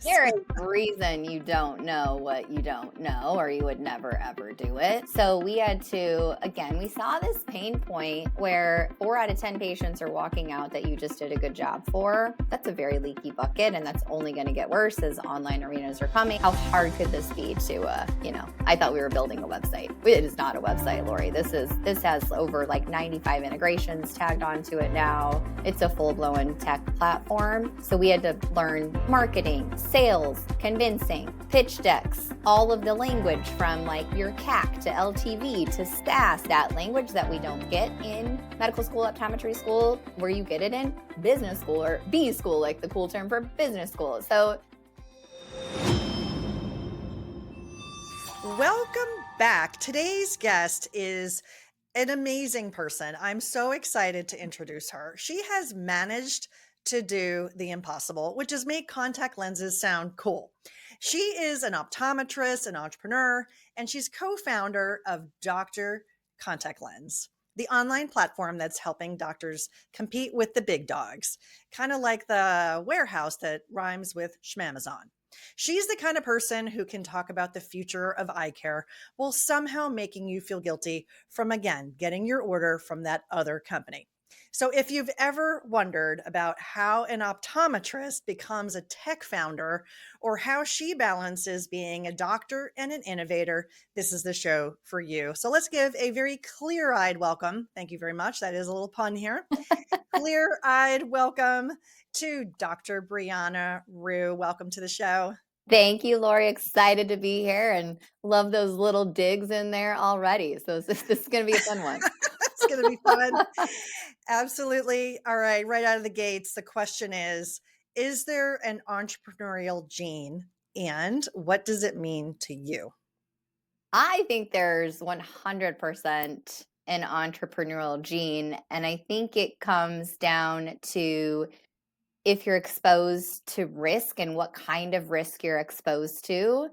There is reason you don't know what you don't know, or you would never ever do it. So we had to, again, we saw this pain point where 4 out of 10 patients are walking out that you just did a good job for. That's a very leaky bucket, and that's only going to get worse as online arenas are coming. How hard could this be to, I thought we were building a website. It is not a website, Laurie. This has over like 95 integrations tagged onto it now. It's a full-blown tech platform. So we had to learn marketing, sales, convincing, pitch decks, all of the language from like your CAC to LTV to STAS, that language that we don't get in medical school, optometry school, where you get it in business school or B school, like the cool term for business school. So welcome back. Today's guest is an amazing person. I'm so excited to introduce her. She has managed to do the impossible, which is make contact lenses sound cool. She is an optometrist, an entrepreneur, and she's co-founder of Dr. Contact Lens, the online platform that's helping doctors compete with the big dogs, kind of like the warehouse that rhymes with Schmamazon. She's the kind of person who can talk about the future of eye care while somehow making you feel guilty from, again, getting your order from that other company. So if you've ever wondered about how an optometrist becomes a tech founder or how she balances being a doctor and an innovator, this is the show for you. So let's give a very clear-eyed welcome. Thank you very much. That is a little pun here. Clear-eyed welcome to Dr. Brianna Rhue. Welcome to the show. thank you, Laurie. Excited to be here and love those little digs in there already. So this is going to be a fun one. It's going to be fun. Absolutely. All right. Right out of the gates, the question is there an entrepreneurial gene and what does it mean to you? I think there's 100% an entrepreneurial gene. And I think it comes down to if you're exposed to risk and what kind of risk you're exposed to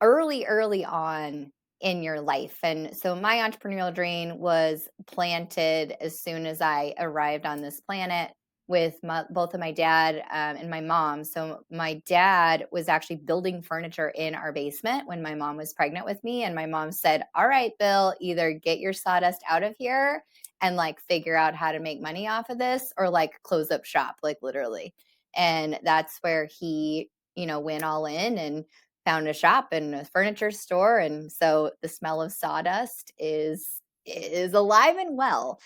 early on in your life. And so my entrepreneurial dream was planted as soon as I arrived on this planet with both of my dad and my mom. So my dad was actually building furniture in our basement when my mom was pregnant with me. And my mom said, all right, Bill, either get your sawdust out of here and like figure out how to make money off of this or like close up shop, like literally. And that's where he, went all in and found a shop and a furniture store. And so the smell of sawdust is alive and well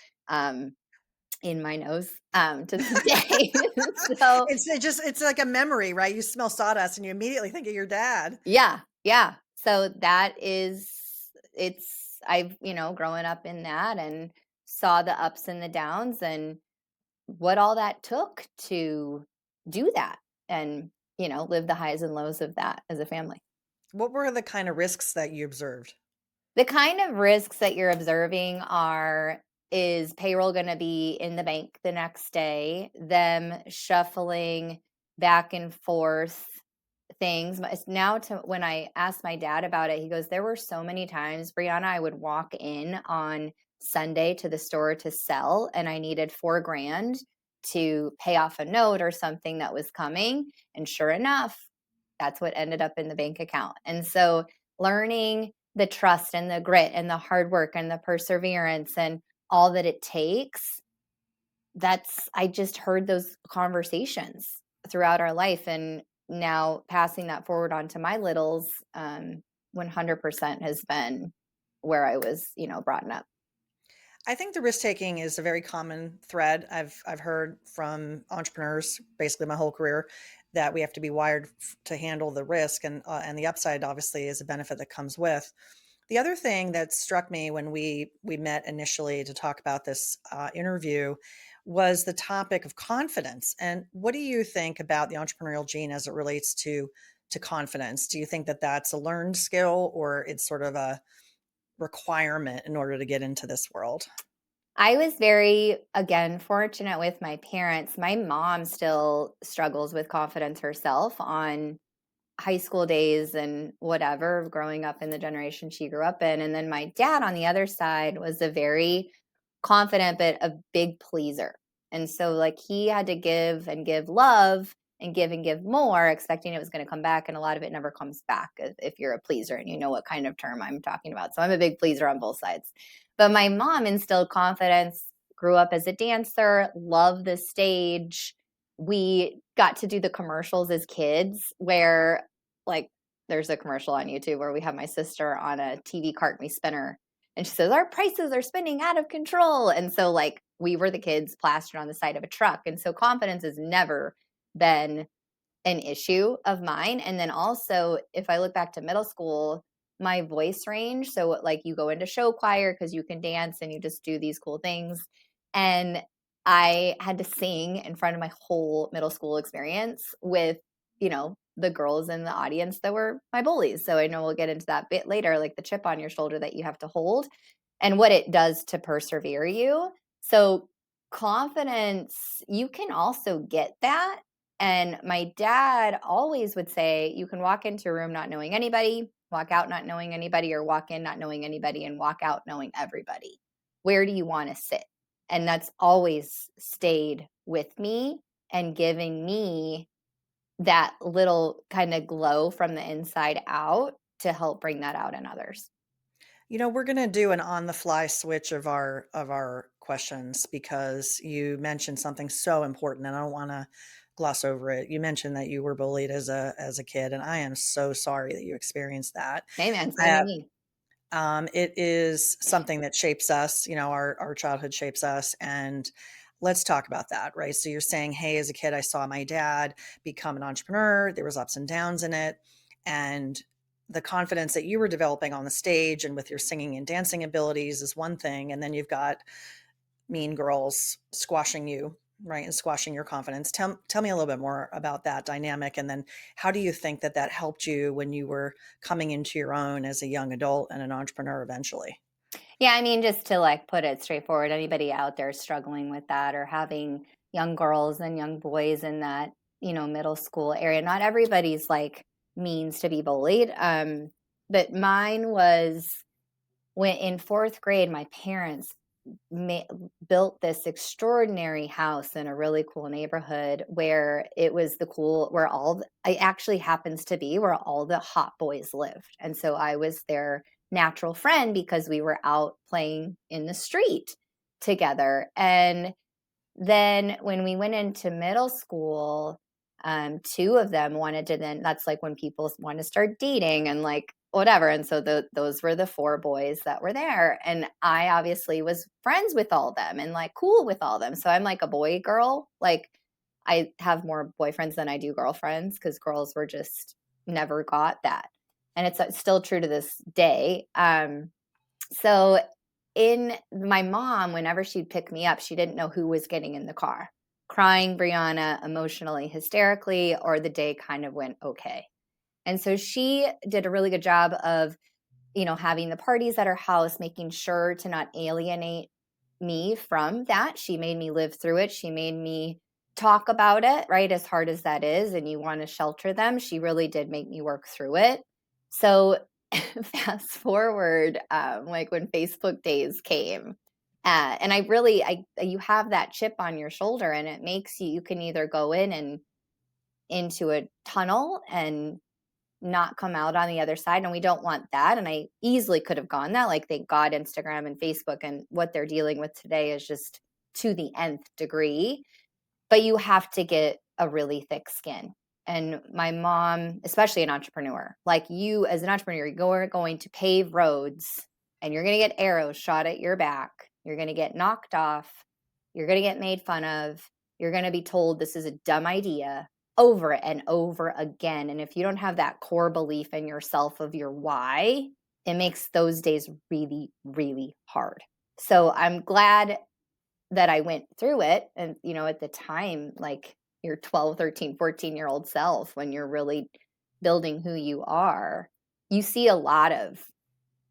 in my nose to this day. So It's like a memory, right? You smell sawdust and you immediately think of your dad. yeah. So that is I've, growing up in that and saw the ups and the downs and what all that took to do that and, live the highs and lows of that as a family. What were the kind of risks that you observed? The kind of risks that you're observing is payroll going to be in the bank the next day, them shuffling back and forth things. Now when I asked my dad about it, he goes, there were so many times, Brianna, I would walk in on Sunday to the store to sell and I needed $4,000 to pay off a note or something that was coming. And sure enough, that's what ended up in the bank account. And so learning the trust and the grit and the hard work and the perseverance and all that it takes, I just heard those conversations throughout our life. And now passing that forward onto my littles, 100% has been where I was, brought up. I think the risk taking is a very common thread. I've heard from entrepreneurs basically my whole career that we have to be wired to handle the risk, and the upside obviously is a benefit that comes with. The other thing that struck me when we met initially to talk about this interview was the topic of confidence. And what do you think about the entrepreneurial gene as it relates to confidence? Do you think that that's a learned skill or it's sort of a requirement in order to get into this world? I was very, again, fortunate with my parents. My mom still struggles with confidence herself on high school days and whatever, growing up in the generation she grew up in. And then my dad on the other side was a very confident, but a big pleaser. And so like he had to give and give love and give more, expecting it was going to come back. And a lot of it never comes back if you're a pleaser, and you know what kind of term I'm talking about. So I'm a big pleaser on both sides. But my mom instilled confidence, grew up as a dancer, loved the stage. We got to do the commercials as kids where, like, there's a commercial on YouTube where we have my sister on a TV cart me spinner, and she says, our prices are spinning out of control. And so, like, we were the kids plastered on the side of a truck. And so confidence has never been an issue of mine. And then also, if I look back to middle school, my voice range, so like you go into show choir because you can dance and you just do these cool things. And I had to sing in front of my whole middle school experience with, the girls in the audience that were my bullies. So I know we'll get into that bit later, like the chip on your shoulder that you have to hold and what it does to persevere you. So confidence, you can also get that. And my dad always would say, you can walk into a room not knowing anybody, walk out not knowing anybody, or walk in not knowing anybody and walk out knowing everybody. Where do you want to sit? And that's always stayed with me and giving me that little kind of glow from the inside out to help bring that out in others. We're going to do an on the fly switch of our questions because you mentioned something so important and I don't want to gloss over it. You mentioned that you were bullied as a kid, and I am so sorry that you experienced that. Hey man, same to Uh, me. it is something that shapes us, our childhood shapes us. And let's talk about that, right? So you're saying, hey, as a kid, I saw my dad become an entrepreneur. There was ups and downs in it. And the confidence that you were developing on the stage and with your singing and dancing abilities is one thing. And then you've got mean girls squashing you, right? And squashing your confidence. Tell me a little bit more about that dynamic. And then how do you think that that helped you when you were coming into your own as a young adult and an entrepreneur eventually? Yeah, I mean, just to like put it straightforward, anybody out there struggling with that or having young girls and young boys in that, middle school area, not everybody's like means to be bullied. But mine was when in fourth grade, my parents ma- built this extraordinary house in a really cool neighborhood where it was where it actually happens to be where all the hot boys lived. And so I was their natural friend because we were out playing in the street together. And then when we went into middle school, two of them wanted to that's like when people want to start dating and like whatever. And so those were the four boys that were there. And I obviously was friends with all of them and like cool with all of them. So I'm like a boy girl. Like I have more boyfriends than I do girlfriends because girls were just never got that. And it's still true to this day. So in my mom, whenever she'd pick me up, she didn't know who was getting in the car, crying Brianna emotionally, hysterically, or the day kind of went okay. And so she did a really good job of, having the parties at her house, making sure to not alienate me from that. She made me live through it. She made me talk about it, right? As hard as that is, and you want to shelter them. She really did make me work through it. So fast forward, like when Facebook days came, and you have that chip on your shoulder, and it makes you can either go in and into a tunnel and not come out on the other side. And we don't want that. And I easily could have gone that. Like, thank God, Instagram and Facebook and what they're dealing with today is just to the nth degree. But you have to get a really thick skin. And my mom, especially an entrepreneur, like you as an entrepreneur, you're going to pave roads and you're going to get arrows shot at your back. You're going to get knocked off. You're going to get made fun of. You're going to be told this is a dumb idea over and over again. And if you don't have that core belief in yourself of your why, it makes those days really, really hard. So I'm glad that I went through it. And, at the time, like your 12, 13, 14-year-old self, when you're really building who you are, you see a lot of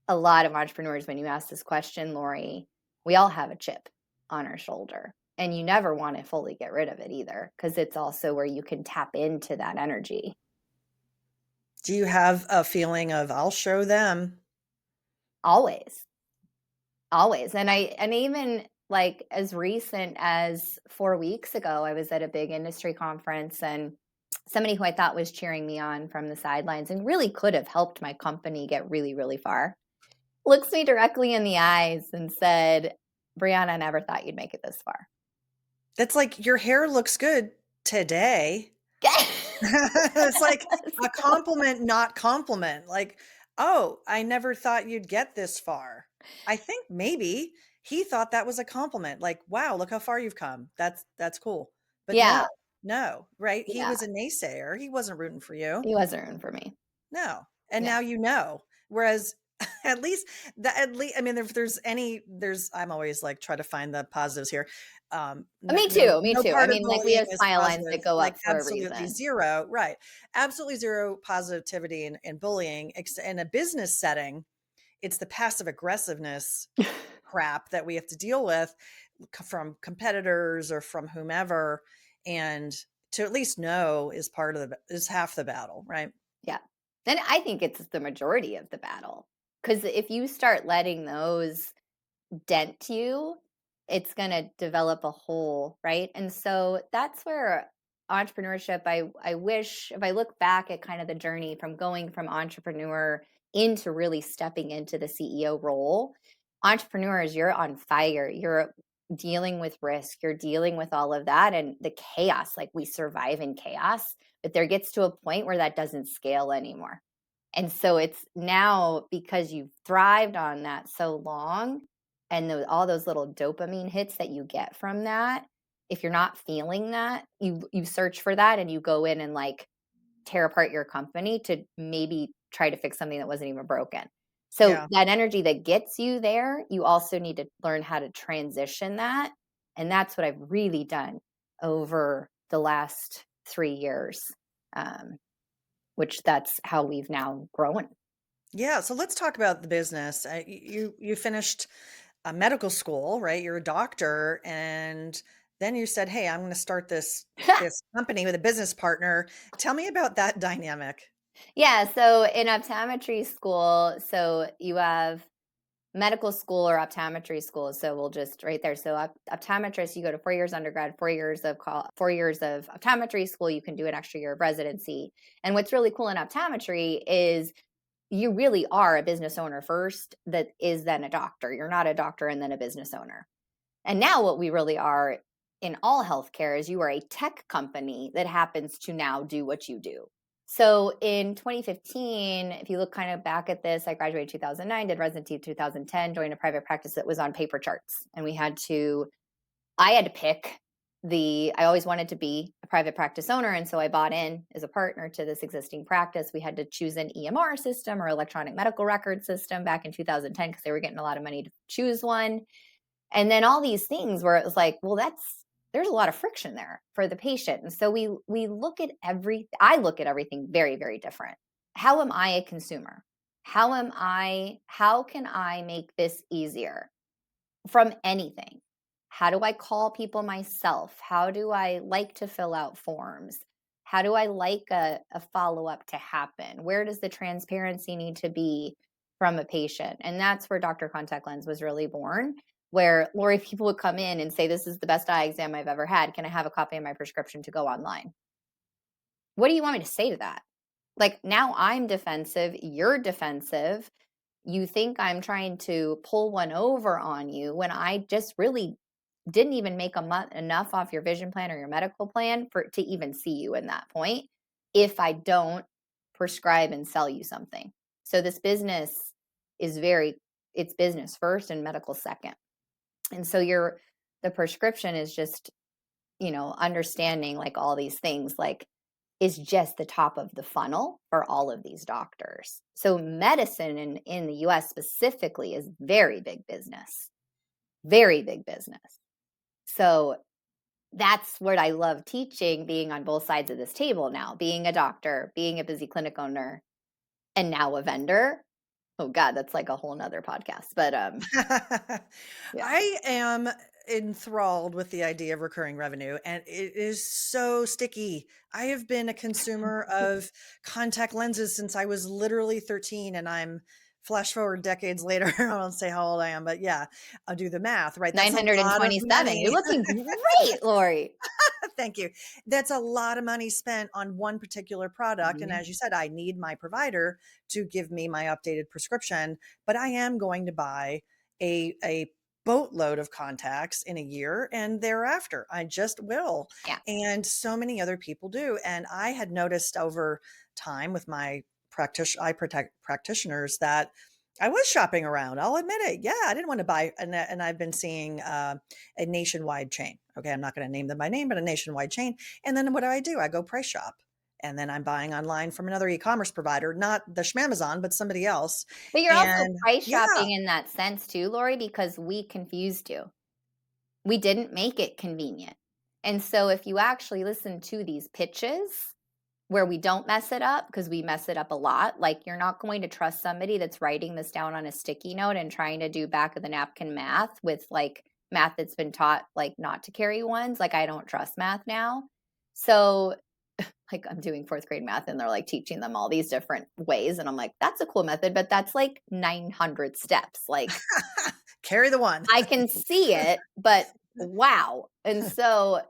entrepreneurs when you ask this question, Laurie, we all have a chip on our shoulder. And you never want to fully get rid of it either, because it's also where you can tap into that energy. Do you have a feeling of I'll show them? Always. Always. And even like as recent as 4 weeks ago, I was at a big industry conference and somebody who I thought was cheering me on from the sidelines and really could have helped my company get really, really far, looks me directly in the eyes and said, "Brianna, I never thought you'd make it this far." That's like, "Your hair looks good today." It's like a So compliment, not compliment. Like, "Oh, I never thought you'd get this far." I think maybe he thought that was a compliment, like, "Wow, look how far you've come. That's cool." But yeah, no, right? He yeah, was a naysayer. He wasn't rooting for you. he wasn't rooting for me. No, and Yeah. now you know. Whereas at least I mean, if there's any there's I'm always like try to find the positives here. Me No too, me no too. I part of mean, like, we bullying have is smile lines positive. that go Like up for a absolutely reason. zero, right? Absolutely zero positivity in bullying. In a business setting, it's the passive aggressiveness crap that we have to deal with from competitors or from whomever, and to at least know is part of the is half the battle, right? Yeah. Then I think it's the majority of the battle, because if you start letting those dent you, it's going to develop a hole, right? And so that's where entrepreneurship, I wish if I look back at kind of the journey from going from entrepreneur into really stepping into the CEO role, entrepreneurs, you're on fire. You're dealing with risk, you're dealing with all of that and the chaos, like we survive in chaos, but there gets to a point where that doesn't scale anymore. And so it's now because you've thrived on that so long and all those little dopamine hits that you get from that, if you're not feeling that, you search for that and you go in and like tear apart your company to maybe try to fix something that wasn't even broken. So Yeah. that energy that gets you there, you also need to learn how to transition that. And that's what I've really done over the last 3 years, um, which that's how we've now grown. Yeah, so let's talk about the business. You finished medical school, right? You're a doctor, and then you said, "Hey, I'm going to start this company with a business partner." Tell me about that dynamic. Yeah, so in optometry school, so you have medical school or optometry school. So we'll just right there. So optometrist, you go to 4 years undergrad, 4 years of 4 years of optometry school. You can do an extra year of residency. And what's really cool in optometry is you really are a business owner first. That is then a doctor. You're not a doctor and then a business owner. And now what we really are in all healthcare is you are a tech company that happens to now do what you do. So in 2015, if you look kind of back at this, I graduated 2009, did residency 2010, joined a private practice that was on paper charts. And I had to pick I always wanted to be a private practice owner. And so I bought in as a partner to this existing practice. We had to choose an EMR system or electronic medical record system back in 2010 because they were getting a lot of money to choose one. And then all these things where it was like, well, there's a lot of friction there for the patient. And so we look at I look at everything very, very different. How am I a consumer? How can I make this easier from anything? How do I call people myself? How do I like to fill out forms? How do I like a follow up to happen? Where does the transparency need to be from a patient? And that's where Dr. Contact Lens was really born, where Lori, people would come in and say, "This is the best eye exam I've ever had. Can I have a copy of my prescription to go online?" What do you want me to say to that? Like now I'm defensive, you're defensive. You think I'm trying to pull one over on you when I just really didn't even make enough off your vision plan or your medical plan for to even see you in that point if I don't prescribe and sell you something. So this business is it's business first and medical second. And so the prescription is just, understanding like all these things like is just the top of the funnel for all of these doctors. So medicine in the US specifically is very big business. Very big business. So that's what I love teaching, being on both sides of this table now, being a doctor, being a busy clinic owner, and now a vendor. Oh God, that's like a whole nother podcast. But yeah. I am enthralled with the idea of recurring revenue, and it is so sticky. I have been a consumer of contact lenses since I was literally 13, and I'm flash forward decades later, I won't say how old I am, but yeah, I'll do the math, right? That's a lot of 927. You're money. looking great, Laurie. Thank you. That's a lot of money spent on one particular product. And Mhm. as you said, I need my provider to give me my updated prescription, but I am going to buy a boatload of contacts in a year and thereafter. I just will. Yeah. And so many other people do. And I had noticed over time with my practitioners that I was shopping around. I'll admit it. Yeah, I didn't want to buy, and I've been seeing a nationwide chain. Okay, I'm not going to name them by name, but a nationwide chain. And then what do? I go price shop. And then I'm buying online from another e-commerce provider, not the Schmamazon, but somebody else. But you're also And price yeah, shopping in that sense too, Laurie, because we confused you. We didn't make it convenient. And so if you actually listen to these pitches where we don't mess it up, because we mess it up a lot, like you're not going to trust somebody that's writing this down on a sticky note and trying to do back of the napkin math with like math that's been taught like not to carry ones. Like I don't trust math now. So like I'm doing fourth grade math and they're like teaching them all these different ways. And I'm like, that's a cool method, but that's like 900 steps. Like carry the one. I can see it, but wow. And so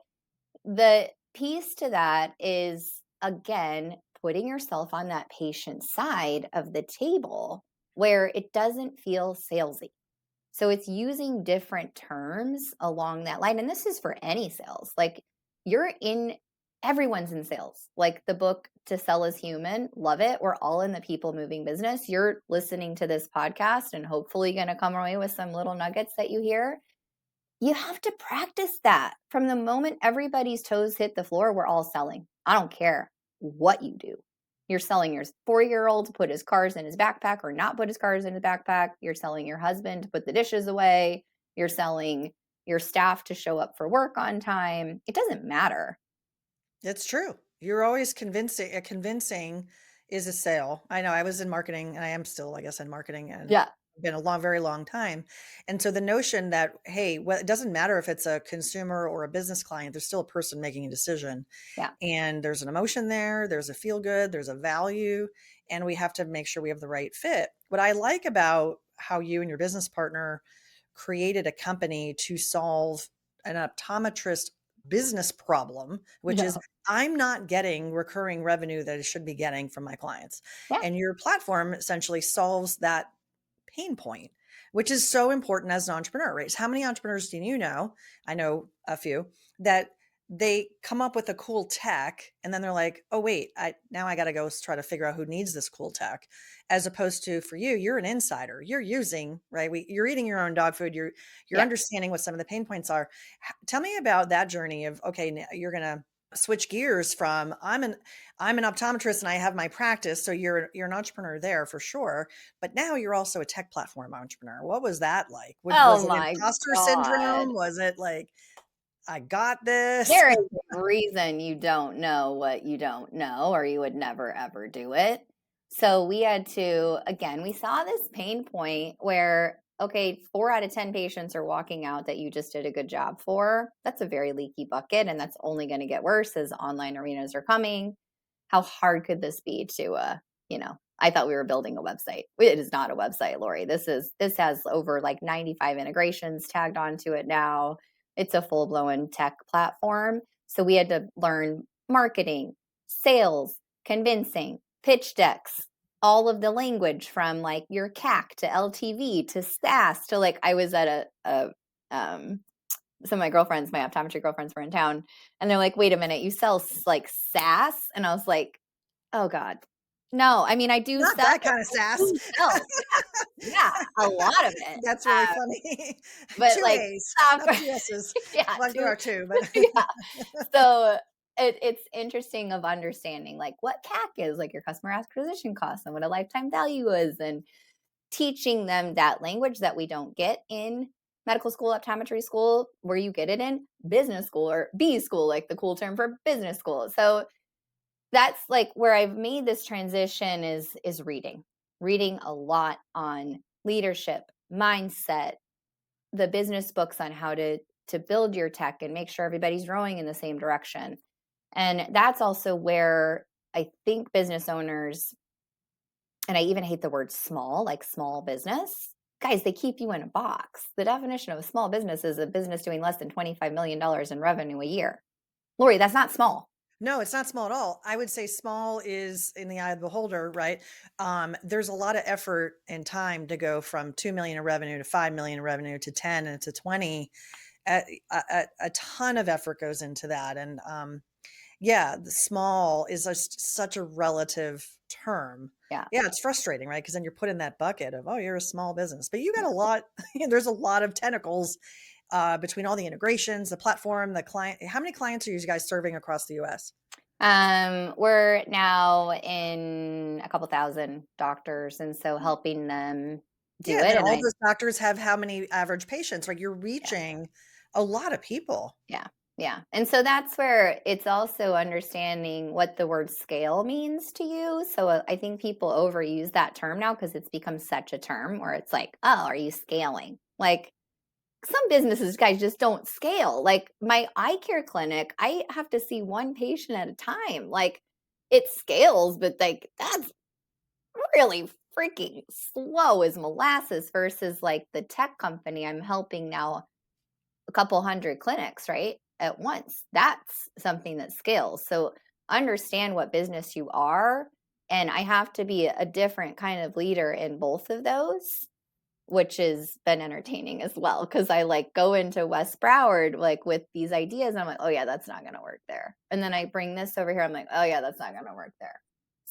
the piece to that is, again, putting yourself on that patient side of the table where it doesn't feel salesy. So it's using different terms along that line. And this is for any sales. Like everyone's in sales. Like the book To Sell is Human, love it. We're all in the people moving business. You're listening to this podcast and hopefully going to come away with some little nuggets that you hear. You have to practice that. From the moment everybody's toes hit the floor, we're all selling. I don't care what you do. You're selling your 4-year-old to put his cars in his backpack or not put his cars in his backpack. You're selling your husband to put the dishes away. You're selling your staff to show up for work on time. It doesn't matter. It's true. You're always convincing. Convincing is a sale. I know I was in marketing and I am still, I guess, in marketing and Yeah. been a long, very long time. And so the notion that, hey, well, it doesn't matter if it's a consumer or a business client, there's still a person making a decision. Yeah. And there's an emotion there, there's a feel good, there's a value, and we have to make sure we have the right fit. What I like about how you and your business partner created a company to solve an optometrist business problem, which is Yeah. I'm not getting recurring revenue that I should be getting from my clients. Yeah. And your platform essentially solves that pain point, which is so important as an entrepreneur, right? So how many entrepreneurs do you know? I know a few that they come up with a cool tech and then they're like, oh, wait, now I got to go try to figure out who needs this cool tech. As opposed to for you, you're an insider. You're using, right? You're eating your own dog food. You're Yeah. understanding what some of the pain points are. Tell me about that journey of, okay, now you're going to switch gears from I'm an optometrist and I have my practice. So you're an entrepreneur there for sure. But now you're also a tech platform entrepreneur. What was that like? Was Oh it my imposter God. syndrome? Was it like, I got this? There is a reason you don't know what you don't know, or you would never ever do it. So we had to, again, we saw this pain point where, okay, 4 out of 10 patients are walking out that you just did a good job for. That's a very leaky bucket, and that's only going to get worse as online arenas are coming. How hard could this be to, I thought we were building a website. It is not a website, Lori. This has over like 95 integrations tagged onto it now. It's a full-blown tech platform. So we had to learn marketing, sales, convincing, pitch decks, all of the language from like your CAC to LTV to SaaS to like I was at some of my girlfriends, my optometry girlfriends were in town and they're like, wait a minute, you sell like SaaS? And I was like, oh God. No, I mean I do Not sell that kind of I sass. do sell. Yeah, a lot of it. That's really funny. But Two like A's, not software, two S's. yeah, Well, there too. are two, but Yeah. So it's interesting of understanding like what CAC is, like your customer acquisition cost and what a lifetime value is, and teaching them that language that we don't get in medical school, optometry school, where you get it in business school or B school, like the cool term for business school. So that's like where I've made this transition is reading a lot on leadership, mindset, the business books on how to build your tech and make sure everybody's rowing in the same direction. And that's also where I think business owners and I even hate the word small, like small business. Guys, they keep you in a box. The definition of a small business is a business doing less than $25 million in revenue a year. Lori, that's not small. No, it's not small at all. I would say small is in the eye of the beholder, right? There's a lot of effort and time to go from 2 million in revenue to 5 million in revenue to 10 and to 20. A ton of effort goes into that. And yeah, the small is just such a relative term. Yeah. Yeah, it's frustrating, right? Because then you're put in that bucket of, oh, you're a small business, but you got Yeah. a lot, there's a lot of tentacles between all the integrations, the platform, the client. How many clients are you guys serving across the US? We're now in a couple thousand doctors, and so helping them do Yeah, and it. then And all I, those doctors have how many average patients? Like you're yeah, reaching a lot of people. yeah, yeah. And so that's where it's also understanding what the word scale means to you. So I think people overuse that term now because it's become such a term where it's like, oh, are you scaling? Like, some businesses, guys, just don't scale. Like my eye care clinic, I have to see one patient at a time. Like it scales, but like that's really freaking slow as molasses versus like the tech company I'm helping now a couple hundred clinics, right? At once. That's something that scales. So understand what business you are. And I have to be a different kind of leader in both of those, which has been entertaining as well. Cause I like go into West Broward like with these ideas. And I'm like, oh yeah, that's not gonna work there. And then I bring this over here. I'm like, oh yeah, that's not gonna work there.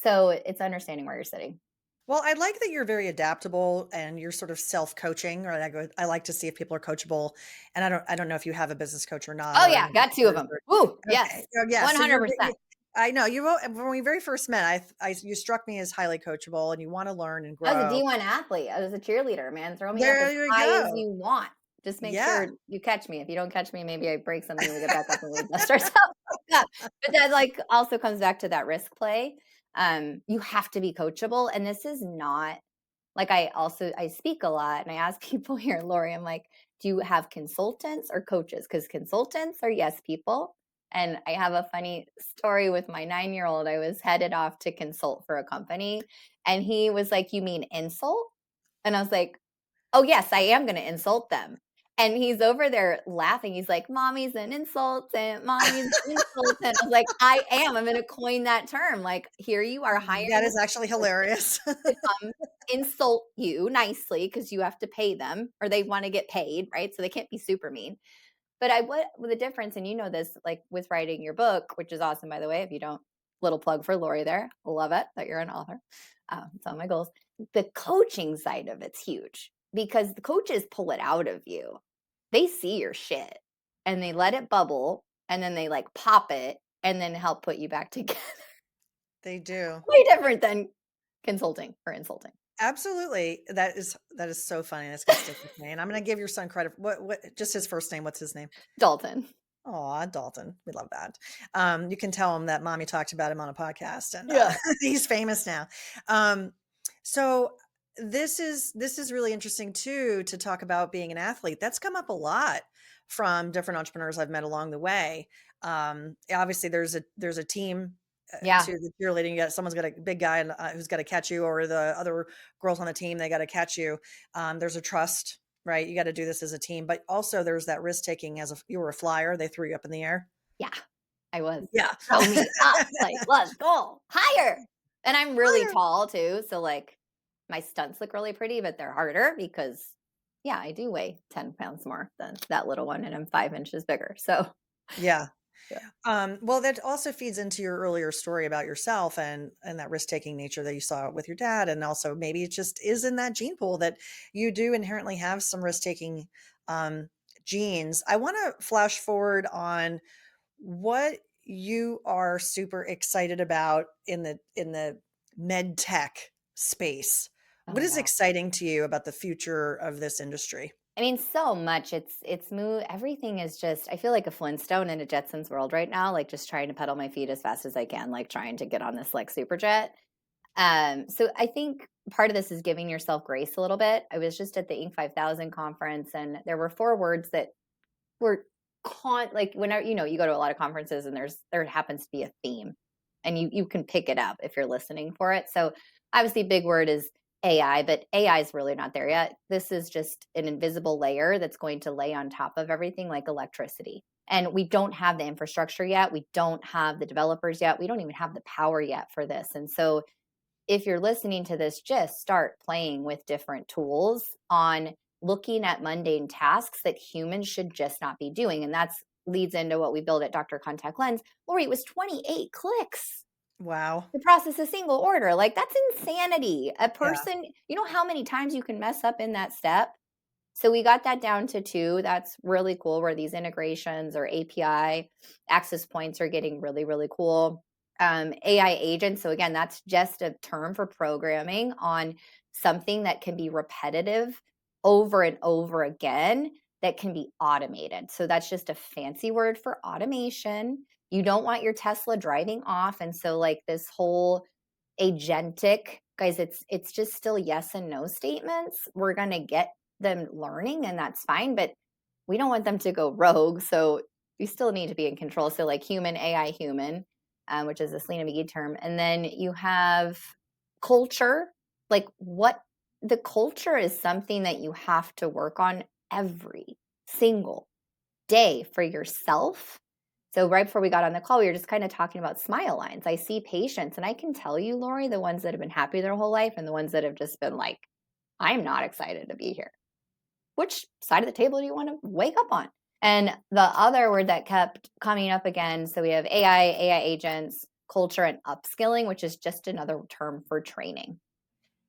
So it's understanding where you're sitting. Well, I like that you're very adaptable and you're sort of self-coaching, or I like to see if people are coachable. And I don't know if you have a business coach or not, Oh or yeah, got two of them. Woo, okay. yes, Oh, yeah. So you're, 100%. I know when we very first met, you struck me as highly coachable and you want to learn and I was a grow. D1 athlete. I was a cheerleader, man. Throw me up as There you high as go. you want. Just make Yeah. sure you catch me. If you don't catch me, maybe I break something and we get back up and we dust ourselves up. But that like also comes back to that risk play. You have to be coachable. And this is not like I speak a lot and I ask people here, Lori, I'm like, do you have consultants or coaches? Because consultants are yes people. And I have a funny story with my 9-year old. I was headed off to consult for a company and he was like, you mean insult? And I was like, oh, yes, I am going to insult them. And he's over there laughing. He's like, mommy's an insultant. Mommy's an insultant. I was like, I am. I'm going to coin that term. Like, here you are That hiring is actually hilarious. to come insult you nicely because you have to pay them or they want to get paid, right? So they can't be super mean. But what the difference, and you know this, like with writing your book, which is awesome, by the way. If you don't, little plug for Lori there. Love it that you're an author. It's on my goals. The coaching side of it's huge because the coaches pull it out of you. They see your shit and they let it bubble and then they like pop it and then help put you back together. They do. Way different than consulting or insulting. Absolutely. That is so funny. That's gonna stick with me. And I'm gonna give your son credit. What just his first name? What's his name? Dalton. Aw, Dalton. We love that. You can tell him that mommy talked about him on a podcast and Yeah. he's famous now. Um, so this is really interesting too to talk about being an athlete. That's come up a lot from different entrepreneurs I've met along the way. Obviously there's a team Yeah. to the cheerleading. Someone's got a big guy who's got to catch you, or the other girls on the team, they got to catch you. There's a trust, right? You got to do this as a team, but also there's that risk taking. You were a flyer, they threw you up in the air. Yeah. I was. Yeah. Throw me up. Like, let's go higher. And I'm really Higher. tall too. So like my stunts look really pretty, but they're harder because yeah, I do weigh 10 pounds more than that little one and I'm 5 inches bigger. So Yeah. yeah. Well, that also feeds into your earlier story about yourself and that risk taking nature that you saw with your dad, and also maybe it just is in that gene pool that you do inherently have some risk taking um, genes. I want to flash forward on what you are super excited about in the med tech space. Oh What is yeah. exciting to you about the future of this industry? I mean, so much. It's move. Everything is just. I feel like a Flintstone in a Jetsons world right now. Like just trying to pedal my feet as fast as I can. Like trying to get on this like super jet. So I think part of this is giving yourself grace a little bit. I was just at the Inc. 5000 conference, and there were 4 words that were like whenever you go to a lot of conferences, and there happens to be a theme, and you can pick it up if you're listening for it. So obviously big word is AI, but AI is really not there yet. This is just an invisible layer that's going to lay on top of everything like electricity. And we don't have the infrastructure yet. We don't have the developers yet. We don't even have the power yet for this. And so if you're listening to this, just start playing with different tools on looking at mundane tasks that humans should just not be doing. And that's leads into what we build at Dr. Contact Lens. Laurie, it was 28 clicks Wow. to process a single order. Like, that's insanity. A Yeah. person, you know how many times you can mess up in that step? So we got that down to 2. That's really cool, where these integrations or API access points are getting really, really cool. AI agents. So again, that's just a term for programming on something that can be repetitive over and over again that can be automated. So that's just a fancy word for automation. You don't want your Tesla driving off. And so like this whole agentic, guys, it's just still yes and no statements. We're going to get them learning, and that's fine, but we don't want them to go rogue. So you still need to be in control. So like human, AI, human, which is a Selena McGee term. And then you have culture. Like, what the culture is something that you have to work on every single day for yourself. So right before we got on the call, we were just kind of talking about smile lines. I see patients, and I can tell you, Laurie, the ones that have been happy their whole life and the ones that have just been like, I'm not excited to be here. Which side of the table do you want to wake up on? And the other word that kept coming up again, so we have AI agents, culture, and upskilling, which is just another term for training.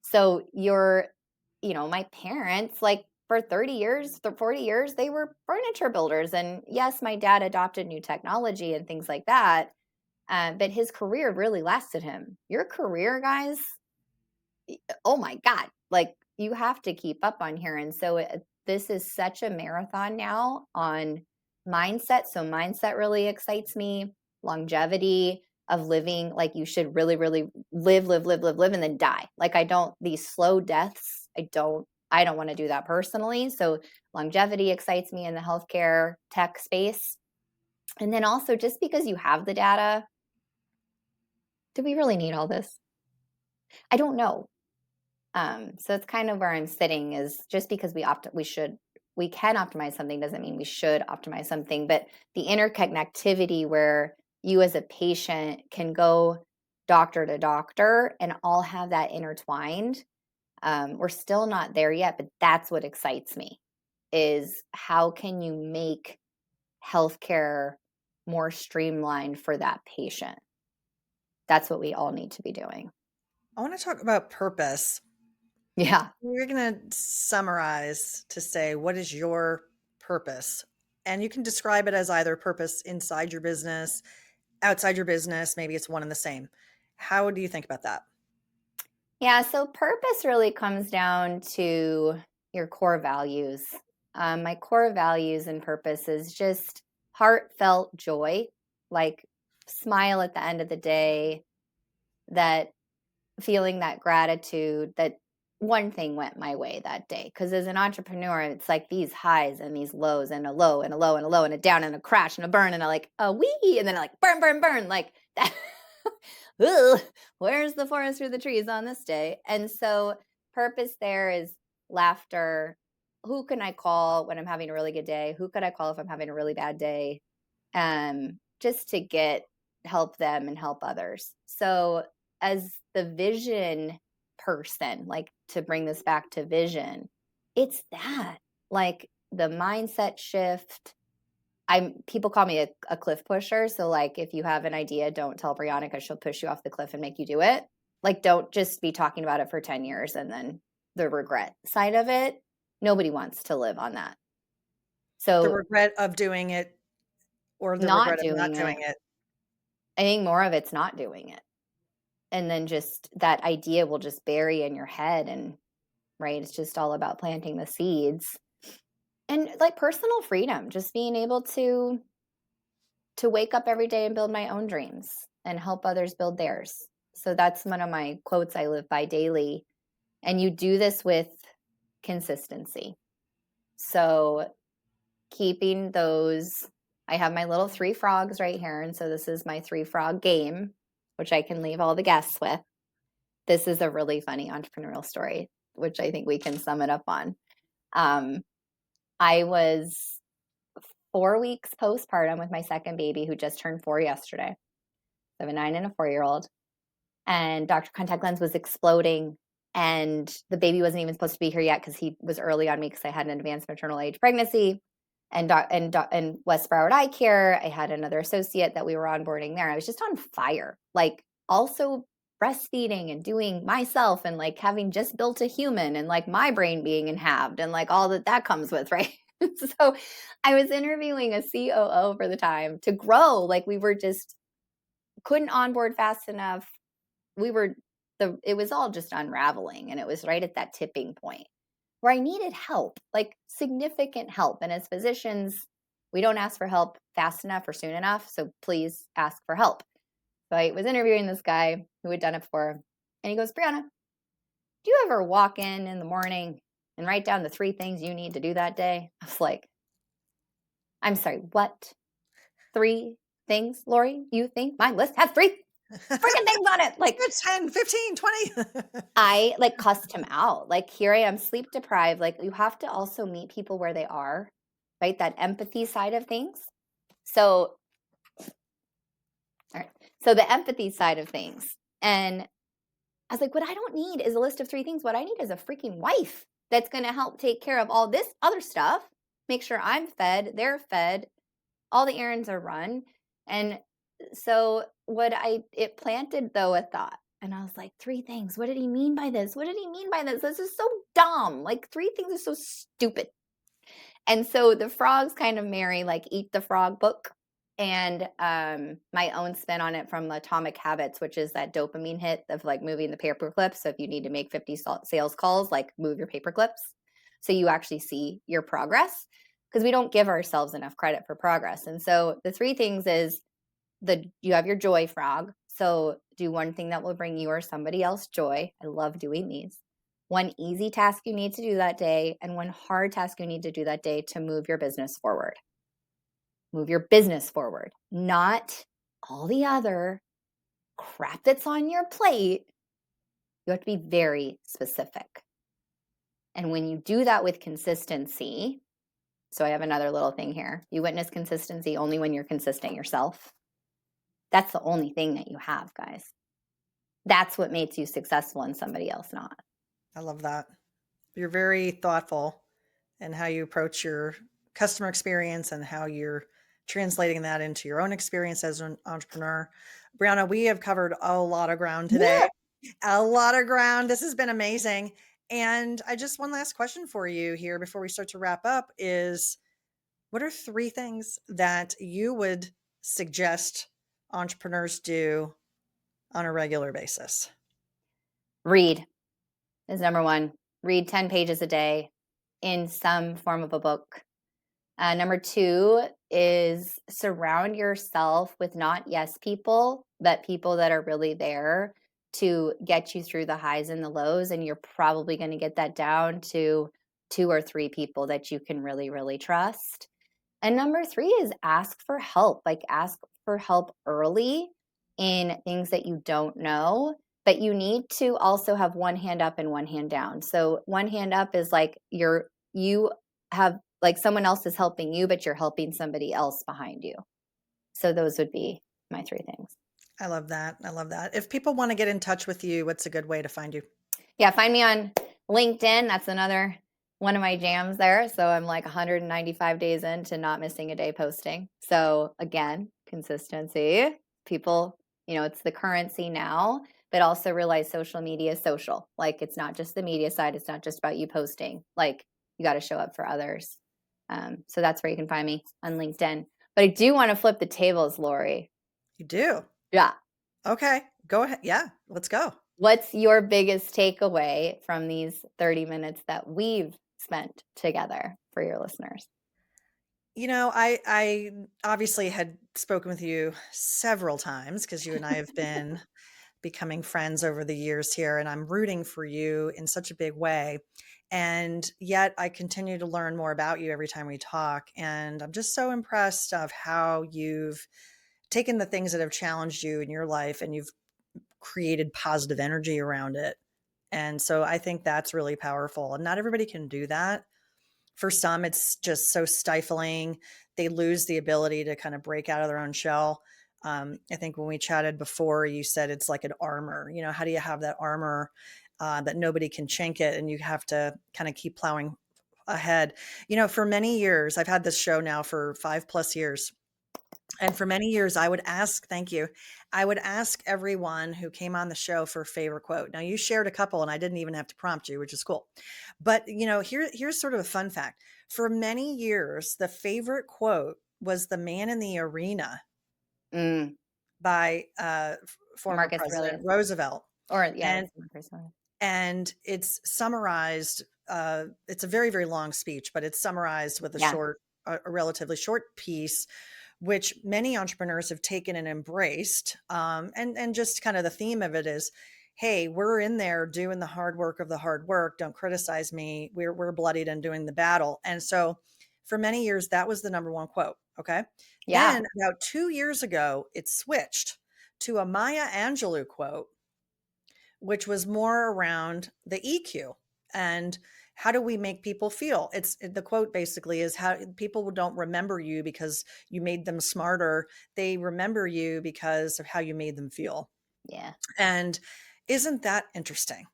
So my parents, like for 30 years, 40 years, they were furniture builders. And yes, my dad adopted new technology and things like that. But his career really lasted him. Your career, guys, oh my God, like you have to keep up on here. And so this is such a marathon now on mindset. So mindset really excites me. Longevity of living, like you should really, really live, and then die. Like these slow deaths, I don't want to do that personally. So longevity excites me in the healthcare tech space. And then also, just because you have the data, do we really need all this? I don't know. So it's kind of where I'm sitting, is just because we can optimize something doesn't mean we should optimize something. But the interconnectivity where you as a patient can go doctor to doctor and all have that intertwined, we're still not there yet, but that's what excites me, is how can you make healthcare more streamlined for that patient? That's what we all need to be doing. I want to talk about purpose. Yeah. We're going to summarize to say, what is your purpose? And you can describe it as either purpose inside your business, outside your business. Maybe it's one and the same. How do you think about that? Yeah, so purpose really comes down to your core values. My core values and purpose is just heartfelt joy, like smile at the end of the day, that feeling that gratitude that one thing went my way that day. Because as an entrepreneur, it's like these highs and these lows, and a low and a low and a low and a down and a crash and a burn and a like a wee, and then like burn, burn, burn, like that. Ugh, where's the forest for the trees on this day? And so purpose there is laughter. Who can I call when I'm having a really good day? Who could I call if I'm having a really bad day? Just to help them and help others. So as the vision person, like to bring this back to vision, it's that, like the mindset shift. People call me a cliff pusher. So like if you have an idea, don't tell Brianna, because she'll push you off the cliff and make you do it. Like, don't just be talking about it for 10 years and then the regret side of it. Nobody wants to live on that. The So regret of doing it or the not regret of not doing it, doing it. I think more of it's not doing it. And then just that idea will just bury in your head. And right, it's just all about planting the seeds. And like personal freedom, just being able to wake up every day and build my own dreams and help others build theirs. So that's one of my quotes I live by daily. And you do this with consistency. So keeping those, I have my little 3 frogs right here. And so this is my 3 frog game, which I can leave all the guests with. this is a really funny entrepreneurial story, which I think we can sum it up on. Um, I was 4 weeks postpartum with my second baby, who just turned 4 yesterday. I have a 9 and a 4-year-old, and Dr. Contact Lens was exploding, and the baby wasn't even supposed to be here yet because he was early on me because I had an advanced maternal age pregnancy. And West Broward Eye Care, I had another associate that we were onboarding there. I was just on fire, like also breastfeeding and doing myself and like having just built a human and like my brain being inhabited and like all that comes with, right? So I was interviewing a COO for the time to grow. Like we were just couldn't onboard fast enough. It was all just unraveling, and it was right at that tipping point where I needed help, like significant help. And as physicians, we don't ask for help fast enough or soon enough. So please ask for help. So I was interviewing this guy who had done it before, and he goes, Brianna, do you ever walk in the morning and write down the 3 things you need to do that day? I was like, I'm sorry, what? 3 things, Laurie? You think my list has 3 freaking things on it? Like, 10, 15, 20. I like cussed him out. Like, here I am, sleep deprived. Like, you have to also meet people where they are, right? That empathy side of things. So, all right. So the empathy side of things. And I was like, what I don't need is a list of 3 things. What I need is a freaking wife that's going to help take care of all this other stuff, make sure I'm fed, they're fed, all the errands are run. And so it planted though a thought. And I was like, 3 things. What did he mean by this? What did he mean by this? This is so dumb. Like 3 things are so stupid. And so the frogs kind of marry like Eat the Frog book and my own spin on it from Atomic Habits, which is that dopamine hit of like moving the paper clips. So if you need to make 50 sales calls, like move your paper clips so you actually see your progress, because we don't give ourselves enough credit for progress. And so the 3 things is you have your joy frog. So do one thing that will bring you or somebody else joy. I love doing these. One easy task you need to do that day, and one hard task you need to do that day to move your business forward. Move your business forward, not all the other crap that's on your plate. You have to be very specific. And when you do that with consistency, so I have another little thing here. You witness consistency only when you're consistent yourself. That's the only thing that you have, guys. That's what makes you successful and somebody else not. I love that. You're very thoughtful in how you approach your customer experience and how you're translating that into your own experience as an entrepreneur. Brianna, we have covered a lot of ground today. Yeah. A lot of ground. This has been amazing. And I just one last question for you here before we start to wrap up is what are 3 things that you would suggest entrepreneurs do on a regular basis? Read is number 1. Read 10 pages a day in some form of a book. Number 2 is surround yourself with not yes people, but people that are really there to get you through the highs and the lows. And you're probably going to get that down to 2 or 3 people that you can really, really trust. And number 3 is ask for help. Like ask for help early in things that you don't know, but you need to also have one hand up and one hand down. So one hand up is like you have like someone else is helping you, but you're helping somebody else behind you. So those would be my 3 things. I love that. I love that. If people want to get in touch with you, what's a good way to find you? Yeah, find me on LinkedIn. That's another one of my jams there. So I'm like 195 days into not missing a day posting. So again, consistency. People, it's the currency now, but also realize social media is social. Like it's not just the media side. It's not just about you posting. Like you got to show up for others. So that's where you can find me on LinkedIn. But I do want to flip the tables, Laurie. You do? Yeah. Okay. Go ahead. Yeah. Let's go. What's your biggest takeaway from these 30 minutes that we've spent together for your listeners? I obviously had spoken with you several times because you and I have been becoming friends over the years here, and I'm rooting for you in such a big way. And yet I continue to learn more about you every time we talk. And I'm just so impressed of how you've taken the things that have challenged you in your life and you've created positive energy around it. And so I think that's really powerful. And not everybody can do that. For some, it's just so stifling. They lose the ability to kind of break out of their own shell. I think when we chatted before, you said it's like an armor. You know, how do you have that armor that nobody can chink it, and you have to kind of keep plowing ahead? You know, for many years, I've had this show now for 5+ years. And for many years, I would ask, thank you, I would ask everyone who came on the show for a favorite quote. Now, you shared a couple, and I didn't even have to prompt you, which is cool. But, you know, here's sort of a fun fact. For many years, the favorite quote was "The Man in the Arena" Mm, by former Marcus President Aurelius. Roosevelt. Or yeah, And it's Marcus Aurelius. it's summarized. It's a very, very long speech, but it's summarized with Yeah. a relatively short piece, which many entrepreneurs have taken and embraced. And just kind of the theme of it is, hey, we're in there doing the hard work of the hard work. Don't criticize me. We're bloodied and doing the battle. And so for many years, that was the number one quote. Okay. Yeah. Then about 2 years ago, it switched to a Maya Angelou quote, which was more around the EQ and how do we make people feel. It's the quote basically is how people don't remember you because you made them smarter. They remember you because of how you made them feel. Yeah. And isn't that interesting?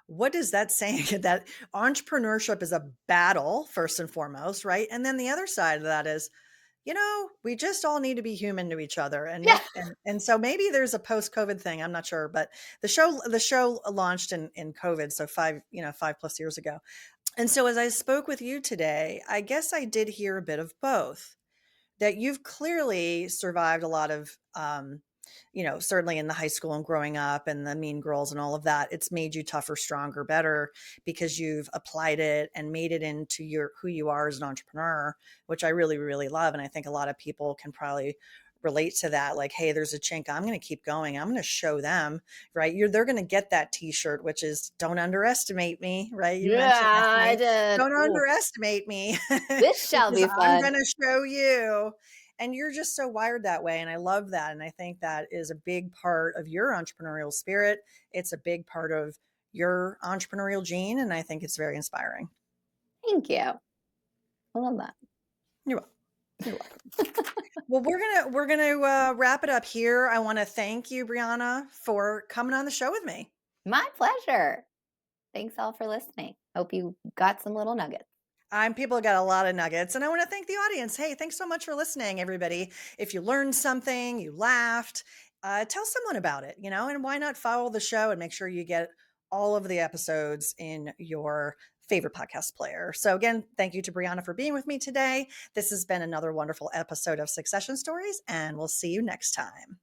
What is that saying? That entrepreneurship is a battle, first and foremost, right? And then the other side of that is, you know, we just all need to be human to each other and Yeah. and so maybe there's a post-COVID thing. I'm not sure, but the show launched in COVID, so 5+ years ago. And so as I spoke with you today, I guess I did hear a bit of both. That you've clearly survived a lot of certainly in the high school and growing up and the mean girls and all of that. It's made you tougher, stronger, better because you've applied it and made it into your who you are as an entrepreneur, which I really, really love. And I think a lot of people can probably relate to that. Like, hey, there's a chink. I'm going to keep going. I'm going to show them, right? They're going to get that t-shirt, which is don't underestimate me, right? You mentioned that to Yeah, I me. did. Don't Ooh, underestimate me this shall because be I'm fun. going to show you. And you're just so wired that way. And I love that. And I think that is a big part of your entrepreneurial spirit. It's a big part of your entrepreneurial gene. And I think it's very inspiring. Thank you. I love that. You're welcome. You're welcome. Well, we're gonna wrap it up here. I want to thank you, Brianna, for coming on the show with me. My pleasure. Thanks all for listening. Hope you got some little nuggets. People got a lot of nuggets, and I want to thank the audience. Hey, thanks so much for listening, everybody. If you learned something, you laughed, tell someone about it, and why not follow the show and make sure you get all of the episodes in your favorite podcast player. So again, thank you to Brianna for being with me today. This has been another wonderful episode of Succession Stories, and we'll see you next time.